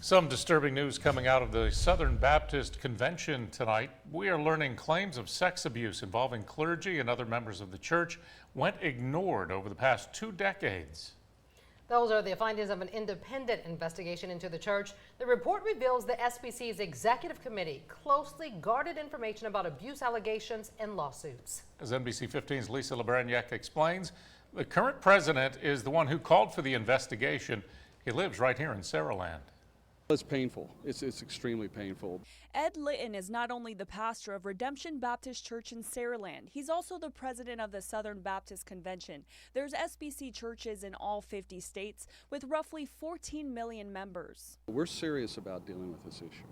Some disturbing news coming out of the Southern Baptist Convention tonight. We are learning claims of sex abuse involving clergy and other members of the church went ignored over the past 2 decades. Those are the findings of an independent investigation into the church. The report reveals the SBC's executive committee closely guarded information about abuse allegations and lawsuits. As NBC 15's Lisa LeBraniak explains, the current president is the one who called for the investigation. He lives right here in Saraland. It's painful. It's extremely painful. Ed Litton is not only the pastor of Redemption Baptist Church in Saraland, he's also the president of the Southern Baptist Convention. There's SBC churches in all 50 states with roughly 14 million members. We're serious about dealing with this issue.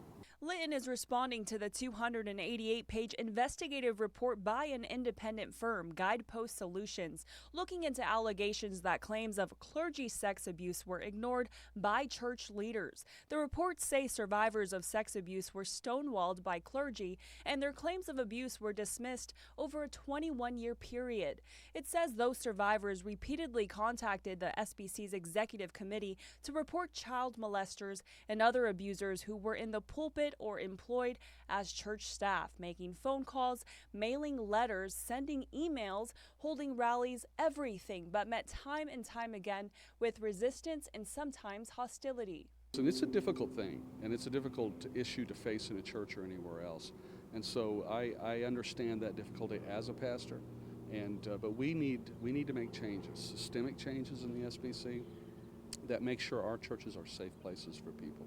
Litton is responding to the 288-page investigative report by an independent firm, Guidepost Solutions, looking into allegations that claims of clergy sex abuse were ignored by church leaders. The reports say survivors of sex abuse were stonewalled by clergy, and their claims of abuse were dismissed over a 21-year period. It says those survivors repeatedly contacted the SBC's executive committee to report child molesters and other abusers who were in the pulpit or employed as church staff, making phone calls, mailing letters, sending emails, holding rallies, everything, but met time and time again with resistance and sometimes hostility. And it's a difficult thing, and it's a difficult issue to face in a church or anywhere else. And so I understand that difficulty as a pastor, but we need to make changes, systemic changes in the SBC that make sure our churches are safe places for people,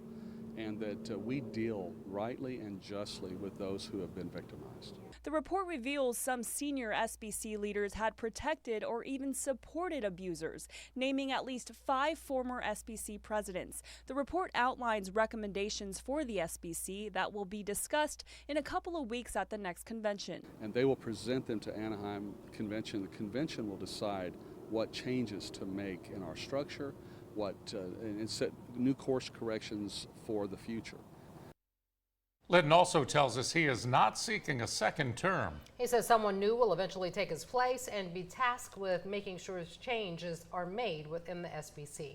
and that we deal rightly and justly with those who have been victimized. The report reveals some senior SBC leaders had protected or even supported abusers, naming at least 5 former SBC presidents. The report outlines recommendations for the SBC that will be discussed in a couple of weeks at the next convention. And they will present them to Anaheim Convention. The convention will decide what changes to make in our structure, and set new course corrections for the future. Litton also tells us he is not seeking a second term. He says someone new will eventually take his place and be tasked with making sure changes are made within the SBC.